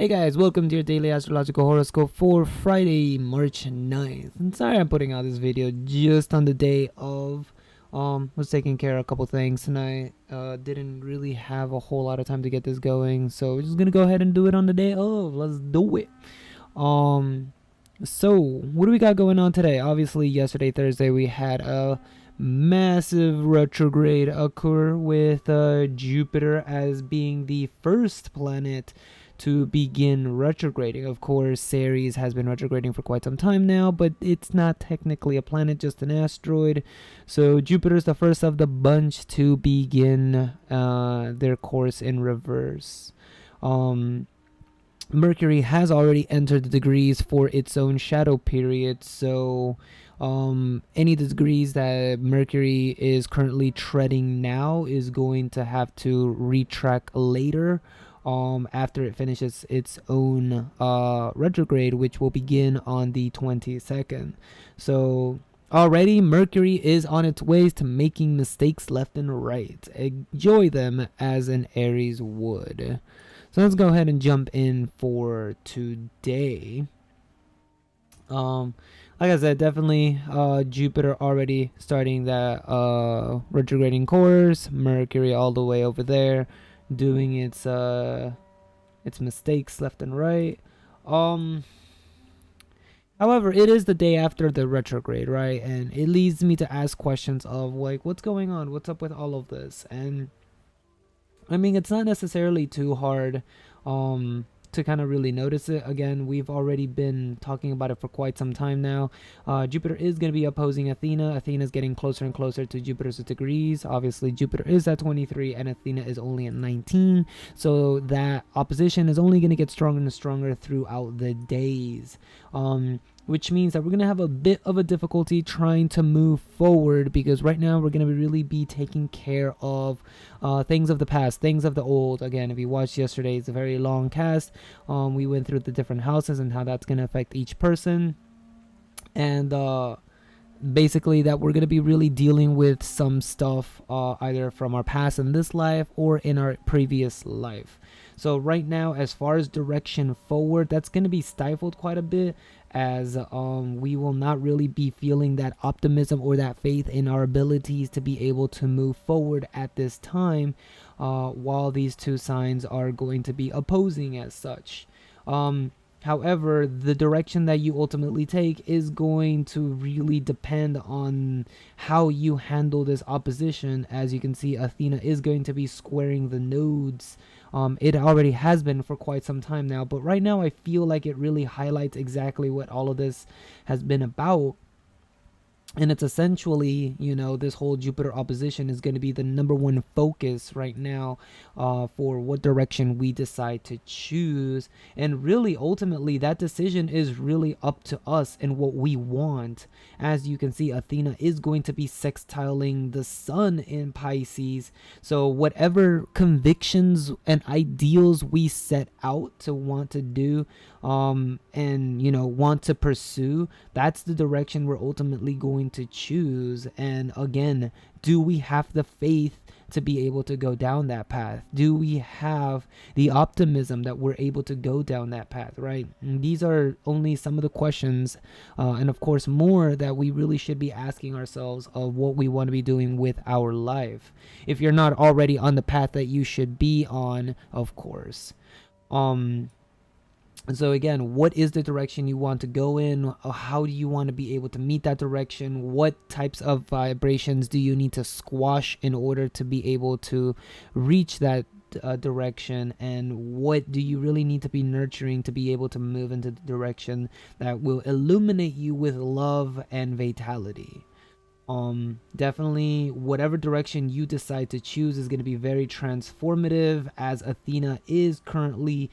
Hey guys, welcome to your daily astrological horoscope for Friday, March 9th. And sorry I'm putting out this video just on the day of was taking care of a couple things tonight. Didn't really have a whole lot of time to get this going, so we're just gonna go ahead and do it on the day of. Let's do it. Um so what do we got going on today? Obviously yesterday, Thursday, we had a massive retrograde occur with Jupiter as being the first planet to begin retrograding. Of course, Ceres has been retrograding for quite some time now, but it's not technically a planet, just an asteroid. So Jupiter's the first of the bunch to begin their course in reverse. Mercury has already entered the degrees for its own shadow period, so any degrees that Mercury is currently treading now is going to have to retract later after it finishes its own retrograde, which will begin on the 22nd. So already Mercury is on its way to making mistakes left and right. Enjoy them as an Aries would. So let's go ahead and jump in for today. Like I said, definitely Jupiter already starting that retrograding course. Mercury all the way over there, doing its mistakes left and right. However, it is the day after the retrograde, right? And it leads me to ask questions of like, what's going on? What's up with all of this? And I mean, it's not necessarily too hard to kind of really notice it. Again, we've already been talking about it for quite some time now. Jupiter is going to be opposing Athena. Athena is getting closer and closer to Jupiter's degrees. Obviously, Jupiter is at 23 and Athena is only at 19. So that opposition is only going to get stronger and stronger throughout the days. Which means that we're going to have a bit of a difficulty trying to move forward, because right now we're going to really be taking care of things of the past, things of the old. Again, if you watched yesterday, it's a very long cast. We went through the different houses and how that's going to affect each person. And basically that we're going to be really dealing with some stuff either from our past in this life or in our previous life. So right now, as far as direction forward, that's going to be stifled quite a bit, as we will not really be feeling that optimism or that faith in our abilities to be able to move forward at this time, while these two signs are going to be opposing as such. However, the direction that you ultimately take is going to really depend on how you handle this opposition. As you can see, Athena is going to be squaring the nodes. It already has been for quite some time now, but right now I feel like it really highlights exactly what all of this has been about. And it's essentially, you know, this whole Jupiter opposition is going to be the number one focus right now for what direction we decide to choose. And really, ultimately, that decision is really up to us and what we want. As you can see, Athena is going to be sextiling the sun in Pisces. So whatever convictions and ideals we set out to want to do and, you know, want to pursue, that's the direction we're ultimately going to choose. And again, do we have the faith to be able to go down that path? Do we have the optimism that we're able to go down that path, right? And these are only some of the questions, and of course more, that we really should be asking ourselves of what we want to be doing with our life, if you're not already on the path that you should be on, of course. So again, what is the direction you want to go in? How do you want to be able to meet that direction? What types of vibrations do you need to squash in order to be able to reach that direction? And what do you really need to be nurturing to be able to move into the direction that will illuminate you with love and vitality? Definitely whatever direction you decide to choose is going to be very transformative, as Athena is currently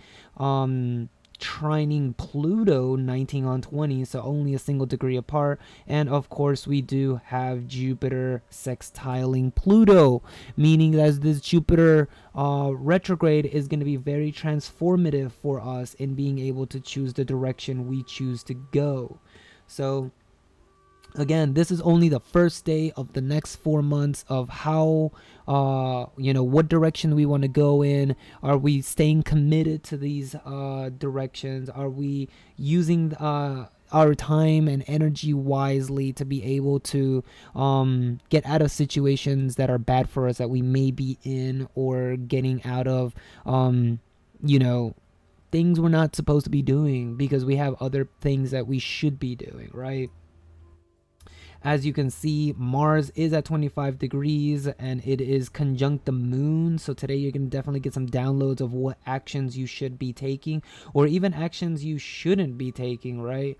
trining Pluto 19 on 20, so only a single degree apart. And of course we do have Jupiter sextiling Pluto, meaning that this Jupiter retrograde is going to be very transformative for us in being able to choose the direction we choose to go. So Again, this is only the first day of the next 4 months of how, what direction we want to go in. Are we staying committed to these directions? Are we using our time and energy wisely to be able to get out of situations that are bad for us that we may be in, or getting out of, things we're not supposed to be doing because we have other things that we should be doing, right? As you can see, Mars is at 25 degrees and it is conjunct the moon. So today you're going to definitely get some downloads of what actions you should be taking, or even actions you shouldn't be taking, right?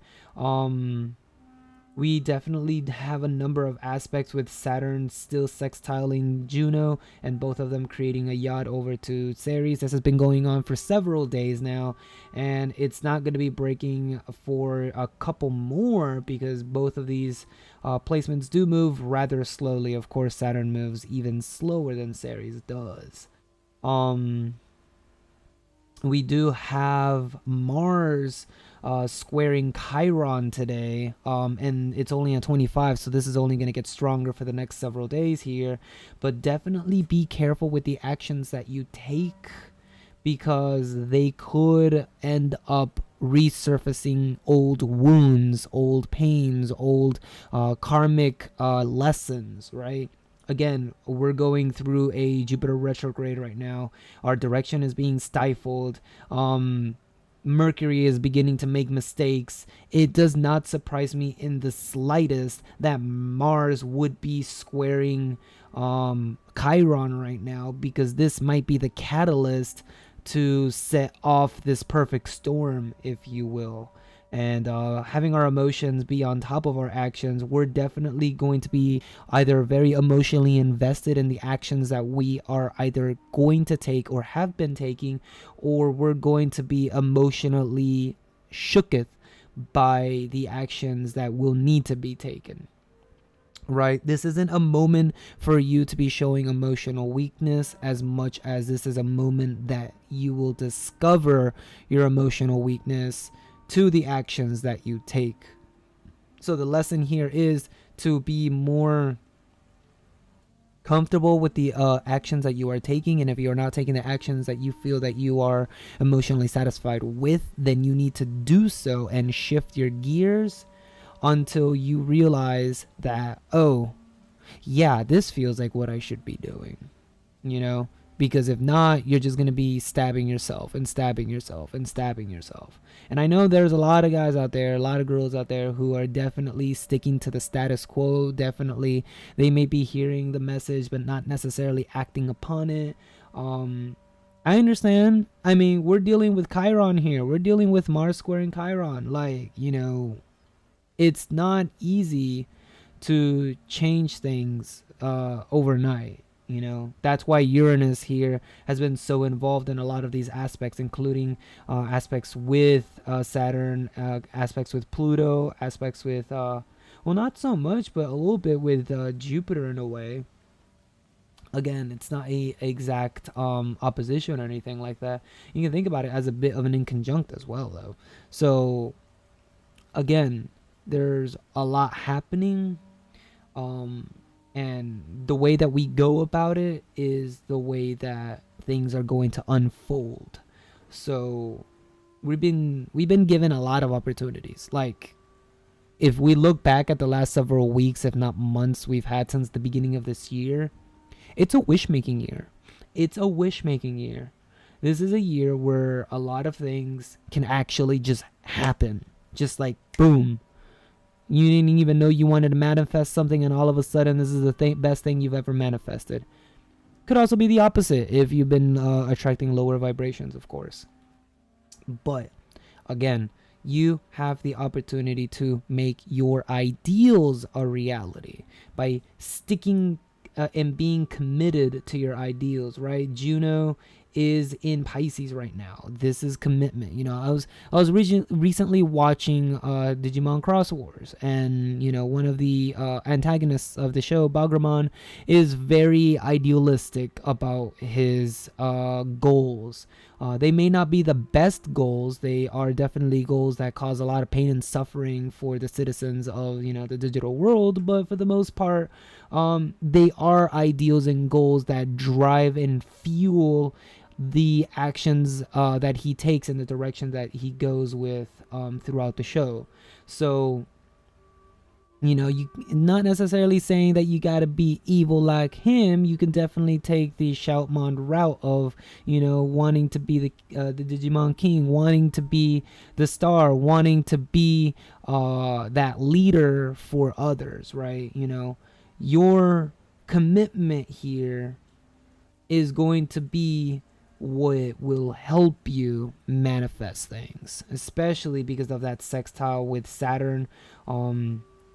We definitely have a number of aspects with Saturn still sextiling Juno, and both of them creating a yacht over to Ceres. This has been going on for several days now, and it's not going to be breaking for a couple more because both of these placements do move rather slowly. Of course, Saturn moves even slower than Ceres does. We do have Mars squaring Chiron today, and it's only at 25, so this is only going to get stronger for the next several days here. But definitely be careful with the actions that you take, because they could end up resurfacing old wounds, old pains, old karmic lessons, right? Again, we're going through a Jupiter retrograde right now. Our direction is being stifled. Mercury is beginning to make mistakes. It does not surprise me in the slightest that Mars would be squaring Chiron right now, because this might be the catalyst to set off this perfect storm, if you will. And having our emotions be on top of our actions, we're definitely going to be either very emotionally invested in the actions that we are either going to take or have been taking, or we're going to be emotionally shooketh by the actions that will need to be taken. Right? This isn't a moment for you to be showing emotional weakness as much as this is a moment that you will discover your emotional weakness to the actions that you take. So the lesson here is to be more comfortable with the actions that you are taking, and if you are not taking the actions that you feel that you are emotionally satisfied with, then you need to do so and shift your gears until you realize that, oh yeah, this feels like what I should be doing, because if not, you're just going to be stabbing yourself and stabbing yourself and stabbing yourself. And I know there's a lot of guys out there, a lot of girls out there who are definitely sticking to the status quo. Definitely, they may be hearing the message, but not necessarily acting upon it. I understand. I mean, we're dealing with Chiron here. We're dealing with Mars squaring Chiron. It's not easy to change things overnight. That's why Uranus here has been so involved in a lot of these aspects, including aspects with Saturn, aspects with Pluto, aspects with not so much, but a little bit with Jupiter in a way. Again, it's not a exact opposition or anything like that. You can think about it as a bit of an inconjunct as well, though. So again, there's a lot happening, and the way that we go about it is the way that things are going to unfold. So we've been given a lot of opportunities. Like, if we look back at the last several weeks, if not months, we've had since the beginning of this year, it's a wish-making year. It's a wish-making year. This is a year where a lot of things can actually just happen. Just like, boom. You didn't even know you wanted to manifest something, and all of a sudden this is the best thing you've ever manifested. Could also be the opposite if you've been attracting lower vibrations, of course. But again, you have the opportunity to make your ideals a reality by sticking and being committed to your ideals, right? Juno is in Pisces right now. This is commitment. I was recently watching Digimon Cross Wars, and one of the antagonists of the show, Bagramon, is very idealistic about his goals. They may not be the best goals. They are definitely goals that cause a lot of pain and suffering for the citizens of, the digital world. But for the most part, they are ideals and goals that drive and fuel the actions that he takes in the direction that he goes with throughout the show. So, you not necessarily saying that you gotta be evil like him. You can definitely take the Shoutmon route of, wanting to be the Digimon King, wanting to be the star, wanting to be that leader for others, right? Your commitment here is going to be what will help you manifest things, especially because of that sextile with Saturn.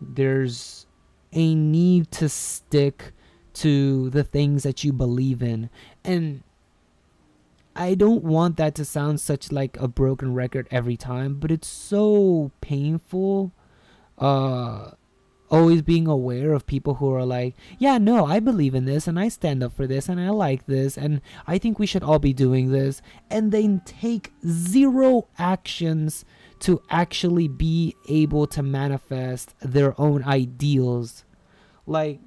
There's a need to stick to the things that you believe in. And I don't want that to sound such like a broken record every time, but it's so painful always being aware of people who are like, yeah, no, I believe in this and I stand up for this and I like this and I think we should all be doing this, and then take zero actions to actually be able to manifest their own ideals. Like,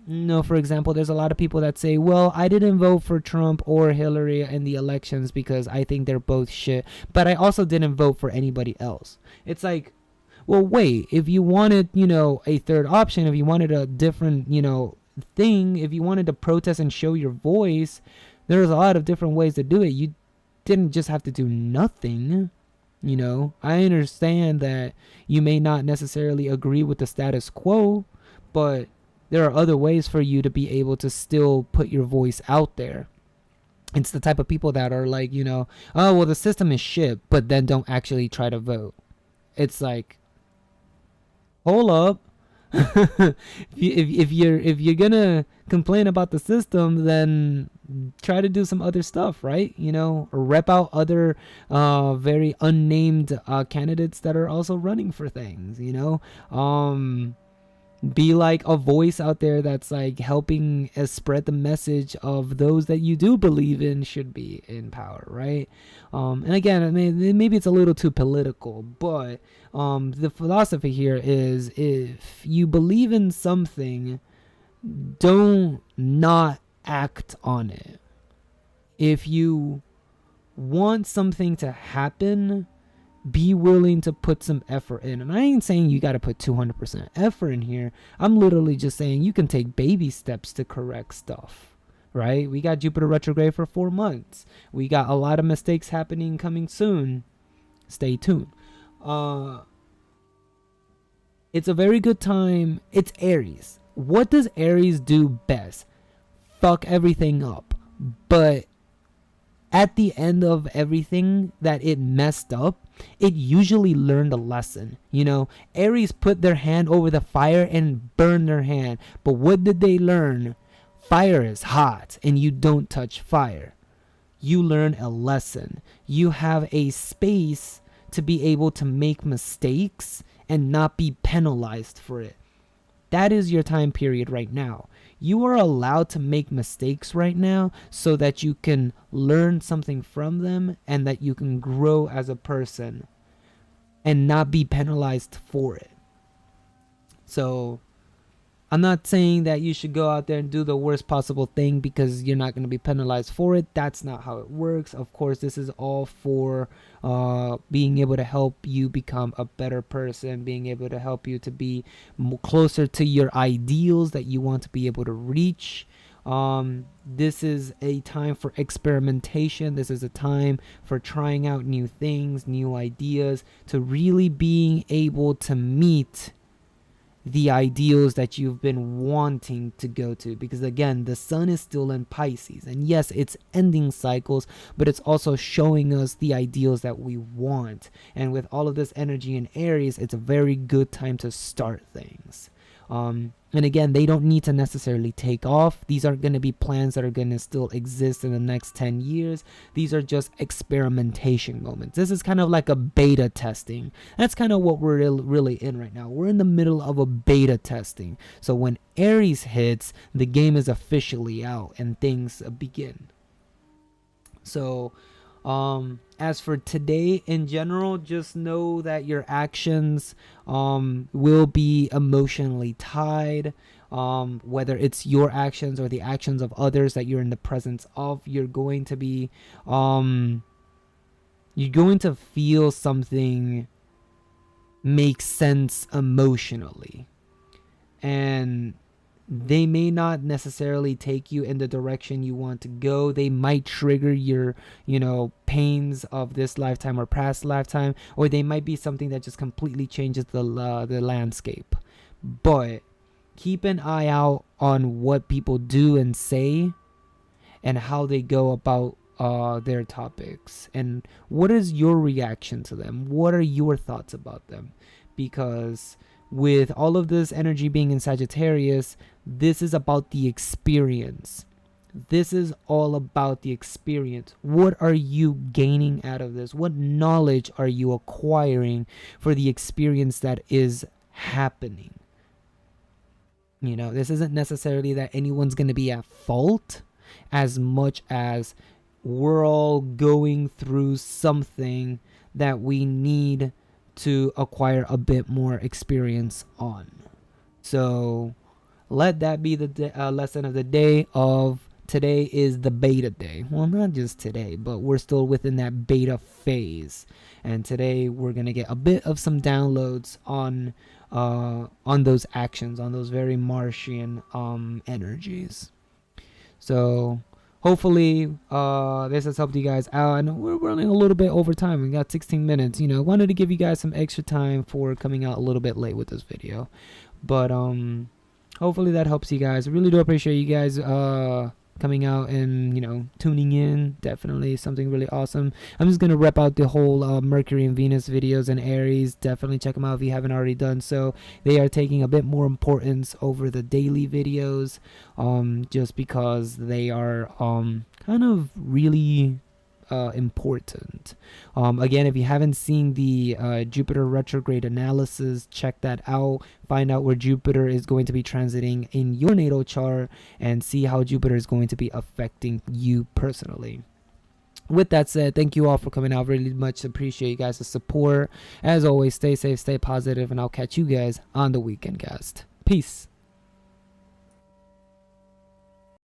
for example, there's a lot of people that say, well, I didn't vote for Trump or Hillary in the elections because I think they're both shit, but I also didn't vote for anybody else. It's like, well, wait, if you wanted, a third option, if you wanted a different, thing, if you wanted to protest and show your voice, there's a lot of different ways to do it. You didn't just have to do nothing. I understand that you may not necessarily agree with the status quo, but there are other ways for you to be able to still put your voice out there. It's the type of people that are like, oh, well, the system is shit, but then don't actually try to vote. It's like, hold up. if you're gonna complain about the system, then try to do some other stuff, right? Or rep out other very unnamed candidates that are also running for things. Be like a voice out there that's like helping spread the message of those that you do believe in should be in power, right? And again, I mean, maybe it's a little too political, but the philosophy here is, if you believe in something, don't not act on it. If you want something to happen, be willing to put some effort in. And I ain't saying you got to put 200% effort in here. I'm literally just saying you can take baby steps to correct stuff, right? We got Jupiter retrograde for 4 months. We got a lot of mistakes happening coming soon. Stay tuned. It's a very good time. It's Aries. What does Aries do best? Fuck everything up. But at the end of everything that it messed up, it usually learned a lesson. Aries put their hand over the fire and burned their hand. But what did they learn? Fire is hot and you don't touch fire. You learn a lesson. You have a space to be able to make mistakes and not be penalized for it. That is your time period right now. You are allowed to make mistakes right now so that you can learn something from them and that you can grow as a person and not be penalized for it. So I'm not saying that you should go out there and do the worst possible thing because you're not going to be penalized for it. That's not how it works. Of course, this is all for being able to help you become a better person, being able to help you to be closer to your ideals that you want to be able to reach. This is a time for experimentation. This is a time for trying out new things, new ideas, to really being able to meet the ideals that you've been wanting to go to. Because again, the sun is still in Pisces, and yes, it's ending cycles, but it's also showing us the ideals that we want. And with all of this energy in Aries, it's a very good time to start things. And again, they don't need to necessarily take off. These aren't going to be plans that are going to still exist in the next 10 years. These are just experimentation moments. This is kind of like a beta testing. That's kind of what we're really in right now. We're in the middle of a beta testing. So when Aries hits, the game is officially out and things begin. So as for today in general, just know that your actions will be emotionally tied. Whether it's your actions or the actions of others that you're in the presence of, you're going to be you're going to feel something make sense emotionally, and they may not necessarily take you in the direction you want to go. They might trigger your, pains of this lifetime or past lifetime, or they might be something that just completely changes the landscape. But keep an eye out on what people do and say, and how they go about their topics, and what is your reaction to them. What are your thoughts about them? Because with all of this energy being in Sagittarius, this is about the experience. This is all about the experience. What are you gaining out of this? What knowledge are you acquiring for the experience that is happening? This isn't necessarily that anyone's going to be at fault, as much as we're all going through something that we need to acquire a bit more experience on. So let that be the lesson of the day. Of today is the beta day. Well, not just today, but we're still within that beta phase, and today we're gonna get a bit of some downloads on those actions, on those very Martian energies. So hopefully this has helped you guys out. And we're running a little bit over time. We got 16 minutes. Wanted to give you guys some extra time for coming out a little bit late with this video, but hopefully that helps you guys. I really do appreciate you guys coming out and tuning in. Definitely something really awesome. I'm just gonna rep out the whole Mercury and Venus videos and Aries. Definitely check them out if you haven't already done so. They are taking a bit more importance over the daily videos, just because they are kind of really important. Again, if you haven't seen the Jupiter retrograde analysis, check that out. Find out where Jupiter is going to be transiting in your natal chart, and see how Jupiter is going to be affecting you personally. With that said, thank you all for coming out. Really much appreciate you guys' support. As always, stay safe, stay positive, and I'll catch you guys on the weekend cast. Peace.